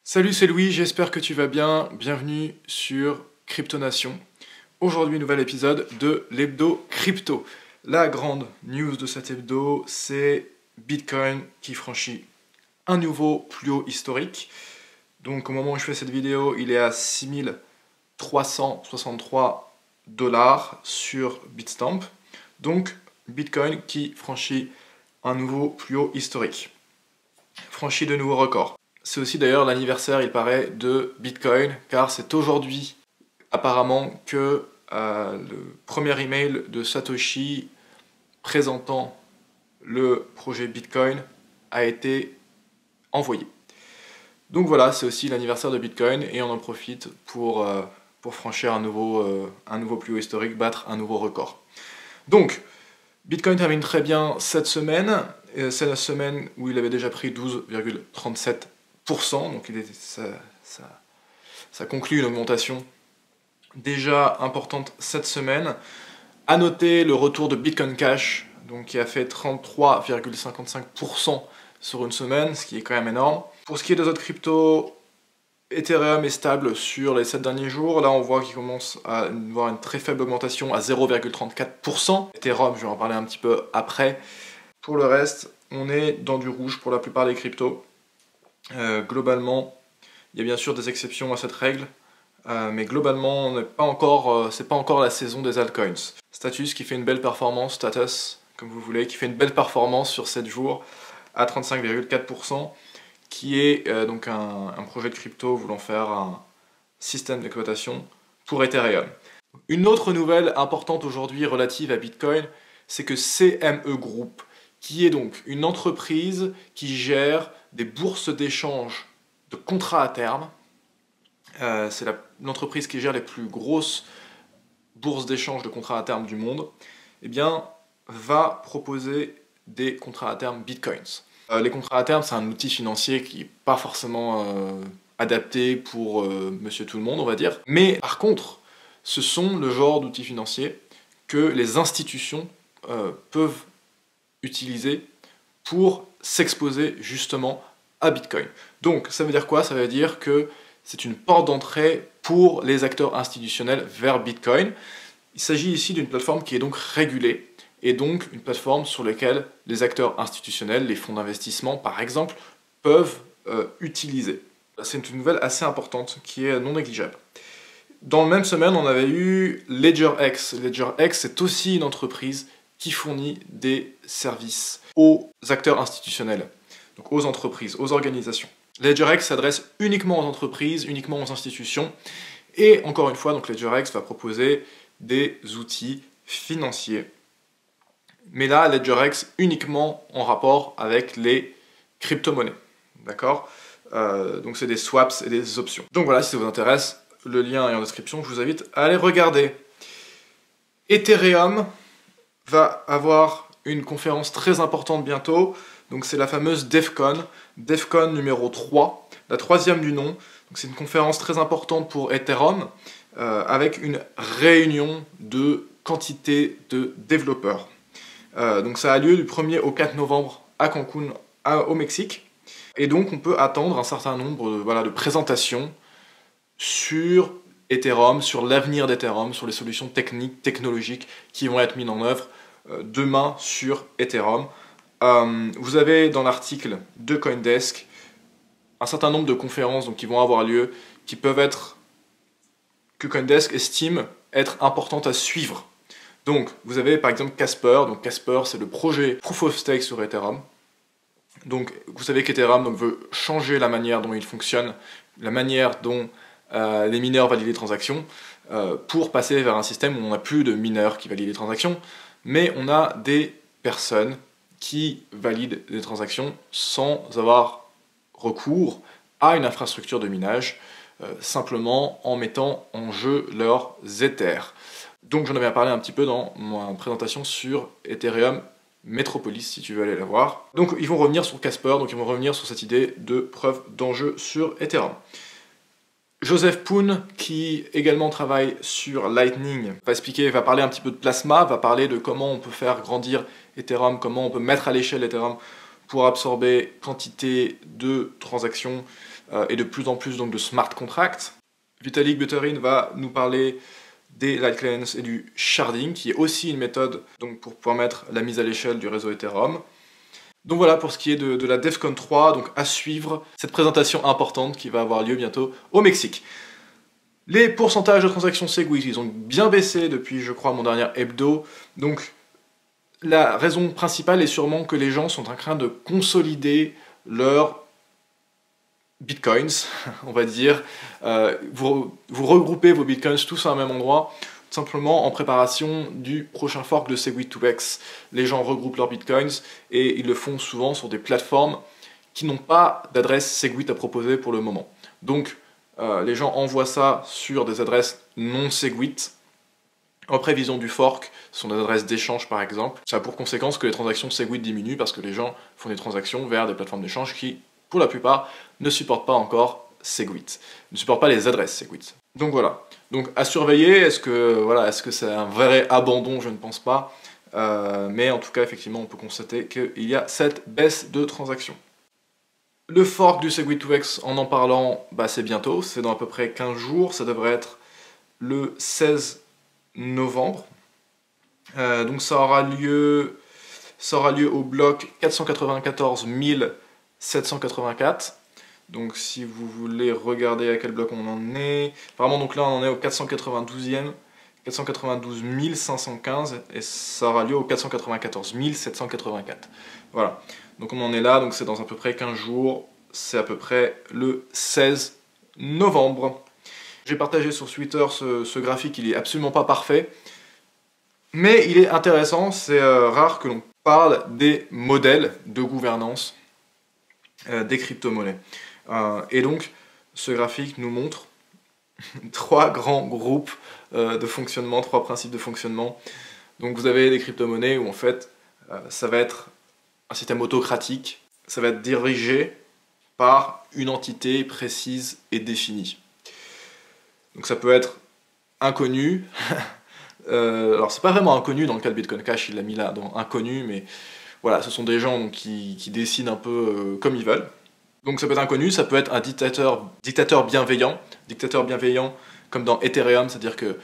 Salut, c'est Louis, j'espère que tu vas bien. Bienvenue sur Cryptonation. Aujourd'hui, nouvel épisode de l'hebdo crypto. La grande news de cet hebdo, c'est Bitcoin qui franchit un nouveau plus haut historique. Donc au moment où je fais cette vidéo, il est à 6363 $ sur Bitstamp. Donc Bitcoin qui franchit un nouveau plus haut historique. Franchit de nouveaux records. C'est aussi d'ailleurs l'anniversaire, il paraît, de Bitcoin, car c'est aujourd'hui apparemment que le premier email de Satoshi présentant le projet Bitcoin a été envoyé. Donc voilà, c'est aussi l'anniversaire de Bitcoin et on en profite pour franchir un nouveau plus haut historique, battre un nouveau record. Donc, Bitcoin termine très bien cette semaine. C'est la semaine où il avait déjà pris 12,37%. Donc ça conclut une augmentation déjà importante cette semaine. A noter le retour de Bitcoin Cash, donc qui a fait 33,55% sur une semaine, ce qui est quand même énorme. Pour ce qui est des autres cryptos, Ethereum est stable sur les 7 derniers jours. Là, on voit qu'il commence à avoir une très faible augmentation à 0,34%. Ethereum, je vais en parler un petit peu après. Pour le reste, on est dans du rouge pour la plupart des cryptos. Globalement, il y a bien sûr des exceptions à cette règle, mais globalement, c'est pas encore la saison des altcoins. Status qui fait une belle performance, Status, comme vous voulez, qui fait une belle performance sur 7 jours à 35,4%, qui est donc un projet de crypto voulant faire un système d'exploitation pour Ethereum. Une autre nouvelle importante aujourd'hui relative à Bitcoin, c'est que CME Group, qui est donc une entreprise qui gère des bourses d'échange de contrats à terme. C'est l'entreprise qui gère les plus grosses bourses d'échange de contrats à terme du monde. Eh bien, va proposer des contrats à terme Bitcoins. Les contrats à terme, c'est un outil financier qui n'est pas forcément adapté pour monsieur tout le monde, on va dire. Mais par contre, ce sont le genre d'outils financiers que les institutions peuvent utiliser pour s'exposer justement à Bitcoin. Donc ça veut dire quoi? Ça veut dire que c'est une porte d'entrée pour les acteurs institutionnels vers Bitcoin. Il s'agit ici d'une plateforme qui est donc régulée et donc une plateforme sur laquelle les acteurs institutionnels, les fonds d'investissement par exemple, peuvent utiliser. C'est une nouvelle assez importante qui est non négligeable. Dans la même semaine, on avait eu LedgerX. LedgerX, c'est aussi une entreprise qui fournit des services aux acteurs institutionnels, donc aux entreprises, aux organisations. LedgerX s'adresse uniquement aux entreprises, uniquement aux institutions, et encore une fois, donc LedgerX va proposer des outils financiers. Mais là, LedgerX uniquement en rapport avec les crypto-monnaies. D'accord? Donc c'est des swaps et des options. Donc voilà, si ça vous intéresse, le lien est en description, je vous invite à aller regarder. Ethereum va avoir une conférence très importante bientôt, donc c'est la fameuse DevCon numéro 3, la troisième du nom. C'est une conférence très importante pour Ethereum, avec une réunion de quantité de développeurs. Donc ça a lieu du 1er au 4 novembre à Cancun, au Mexique, et donc on peut attendre un certain nombre de présentations sur Ethereum, sur l'avenir d'Ethereum, sur les solutions techniques, technologiques qui vont être mises en œuvre demain sur Ethereum. Vous avez dans l'article de CoinDesk un certain nombre de conférences donc, qui vont avoir lieu, que CoinDesk estime être importantes à suivre. Donc vous avez par exemple Casper, donc Casper c'est le projet Proof of Stake sur Ethereum. Donc vous savez qu'Ethereum veut changer la manière dont il fonctionne, la manière dont les mineurs valident les transactions, pour passer vers un système où on n'a plus de mineurs qui valident les transactions, mais on a des personnes qui valident les transactions sans avoir recours à une infrastructure de minage, simplement en mettant en jeu leurs Ethers. Donc j'en avais parlé un petit peu dans ma présentation sur Ethereum Metropolis, si tu veux aller la voir. Donc ils vont revenir sur Casper, donc ils vont revenir sur cette idée de preuve d'enjeu sur Ethereum. Joseph Poon, qui également travaille sur Lightning, va parler un petit peu de Plasma, va parler de comment on peut faire grandir Ethereum, comment on peut mettre à l'échelle Ethereum pour absorber quantité de transactions et de plus en plus donc de smart contracts. Vitalik Buterin va nous parler des light clients et du sharding, qui est aussi une méthode donc, pour permettre la mise à l'échelle du réseau Ethereum. Donc voilà pour ce qui est de la DEFCON 3, donc à suivre cette présentation importante qui va avoir lieu bientôt au Mexique. Les pourcentages de transactions Segwit, ils ont bien baissé depuis, je crois, mon dernier hebdo. Donc la raison principale est sûrement que les gens sont en train de consolider leurs bitcoins, on va dire. Vous regroupez vos bitcoins tous à un même endroit, tout simplement en préparation du prochain fork de Segwit2x. Les gens regroupent leurs bitcoins et ils le font souvent sur des plateformes qui n'ont pas d'adresse Segwit à proposer pour le moment. Donc les gens envoient ça sur des adresses non Segwit en prévision du fork, ce sont des adresses d'échange par exemple. Ça a pour conséquence que les transactions Segwit diminuent parce que les gens font des transactions vers des plateformes d'échange qui, pour la plupart, ne supportent pas encore Segwit, ne supportent pas les adresses Segwit. Donc voilà, donc à surveiller, est-ce que c'est un vrai abandon? Je ne pense pas, mais en tout cas effectivement on peut constater qu'il y a cette baisse de transactions. Le fork du Segwit2x, en parlant, c'est bientôt, c'est dans à peu près 15 jours, ça devrait être le 16 novembre. Donc ça aura lieu au bloc 494 784. Donc si vous voulez regarder à quel bloc on en est, vraiment donc là on en est au 492e, 492 515 et ça aura lieu au 494 784. Voilà, donc on en est là, donc c'est dans à peu près 15 jours, c'est à peu près le 16 novembre. J'ai partagé sur Twitter ce graphique, il est absolument pas parfait, mais il est intéressant, c'est rare que l'on parle des modèles de gouvernance des crypto-monnaies. Et donc, ce graphique nous montre trois grands groupes de fonctionnement, trois principes de fonctionnement. Donc vous avez des crypto-monnaies où en fait, ça va être un système autocratique, ça va être dirigé par une entité précise et définie. Donc ça peut être inconnu. Alors c'est pas vraiment inconnu dans le cas de Bitcoin Cash, il l'a mis là dans inconnu, mais voilà, ce sont des gens donc, qui décident un peu comme ils veulent. Donc ça peut être inconnu, ça peut être un dictateur bienveillant comme dans Ethereum, c'est-à-dire que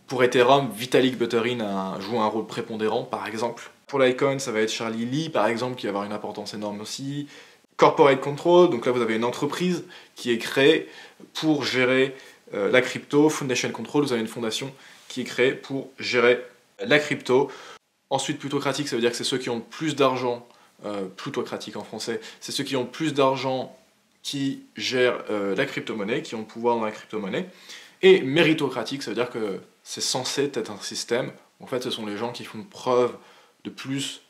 pour Ethereum, Vitalik Buterin joue un rôle prépondérant par exemple. Pour Litecoin, ça va être Charlie Lee par exemple qui va avoir une importance énorme aussi. Corporate Control, donc là vous avez une entreprise qui est créée pour gérer la crypto. Foundation Control, vous avez une fondation qui est créée pour gérer la crypto. Ensuite, plutocratique, ça veut dire que c'est ceux qui ont plus d'argent, plutocratique en français, c'est ceux qui ont plus d'argent qui gèrent la crypto-monnaie, qui ont le pouvoir dans la crypto-monnaie. Et méritocratique, ça veut dire que c'est censé être un système, en fait ce sont les gens qui font preuve de plus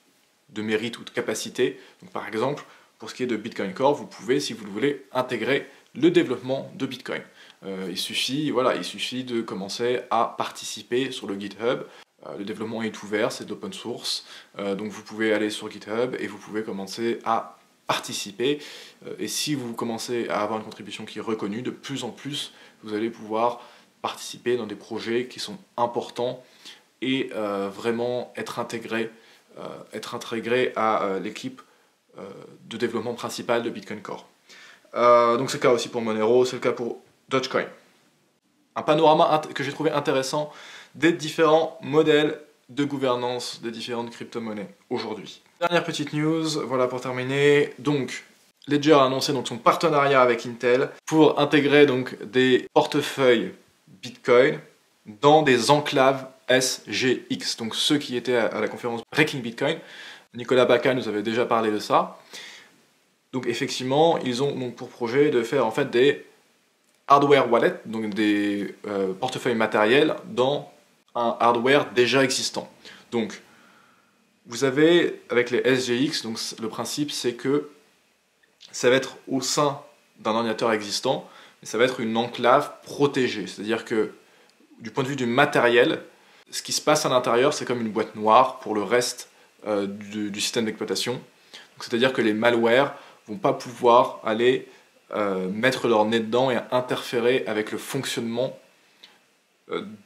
de mérite ou de capacité. Donc par exemple, pour ce qui est de Bitcoin Core, vous pouvez, si vous le voulez, intégrer le développement de Bitcoin. Il suffit de commencer à participer sur le GitHub. Le développement est ouvert, c'est de l'open source, donc vous pouvez aller sur GitHub et vous pouvez commencer à participer. Et si vous commencez à avoir une contribution qui est reconnue, de plus en plus, vous allez pouvoir participer dans des projets qui sont importants et vraiment être intégré à l'équipe de développement principale de Bitcoin Core. Donc c'est le cas aussi pour Monero, c'est le cas pour Dogecoin. Un panorama que j'ai trouvé intéressant des différents modèles de gouvernance des différentes crypto-monnaies aujourd'hui. Dernière petite news, voilà pour terminer. Donc, Ledger a annoncé donc son partenariat avec Intel pour intégrer donc des portefeuilles Bitcoin dans des enclaves SGX. Donc ceux qui étaient à la conférence Breaking Bitcoin, Nicolas Baca nous avait déjà parlé de ça. Donc effectivement, ils ont donc pour projet de faire en fait des hardware wallets, donc des portefeuilles matériels dans un hardware déjà existant. Donc vous avez avec les SGX, donc le principe c'est que ça va être au sein d'un ordinateur existant, mais ça va être une enclave protégée. C'est-à-dire que du point de vue du matériel, ce qui se passe à l'intérieur, c'est comme une boîte noire pour le reste du système d'exploitation. C'est-à-dire que les malwares vont pas pouvoir aller mettre leur nez dedans et interférer avec le fonctionnement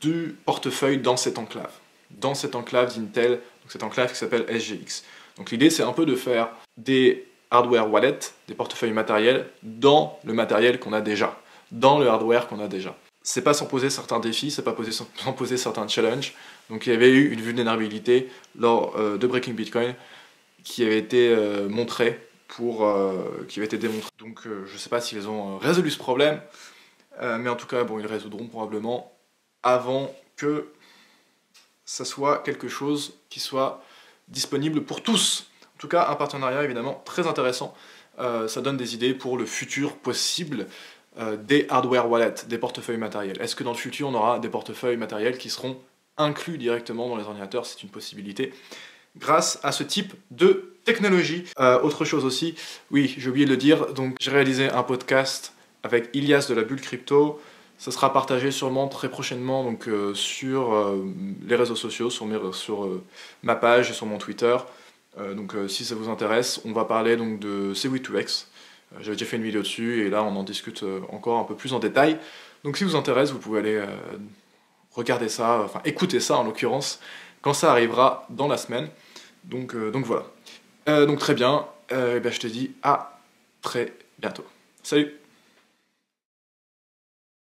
du portefeuille dans cette enclave d'Intel, donc cette enclave qui s'appelle SGX. Donc l'idée c'est un peu de faire des hardware wallet, des portefeuilles matériels, dans le matériel qu'on a déjà, dans le hardware qu'on a déjà. C'est pas sans poser certains défis, c'est pas sans poser certains challenges. Donc il y avait eu une vulnérabilité lors de Breaking Bitcoin qui avait été montrée, qui avait été démontrée. Donc je sais pas s'ils ont résolu ce problème, mais en tout cas, bon, ils le résoudront probablement avant que ça soit quelque chose qui soit disponible pour tous. En tout cas, un partenariat évidemment très intéressant. Ça donne des idées pour le futur possible des hardware wallets, des portefeuilles matériels. Est-ce que dans le futur, on aura des portefeuilles matériels qui seront inclus directement dans les ordinateurs? C'est une possibilité grâce à ce type de technologie. Autre chose aussi, oui, j'ai oublié de le dire, donc j'ai réalisé un podcast avec Ilias de la Bulle Crypto. Ça sera partagé sûrement très prochainement donc, sur les réseaux sociaux, sur ma page et sur mon Twitter. Donc si ça vous intéresse, on va parler donc de C-V2X. J'avais déjà fait une vidéo dessus et là on en discute encore un peu plus en détail. Donc si vous intéresse, vous pouvez aller regarder ça, enfin écouter ça en l'occurrence, quand ça arrivera dans la semaine. Donc voilà. Donc très bien, je te dis à très bientôt. Salut!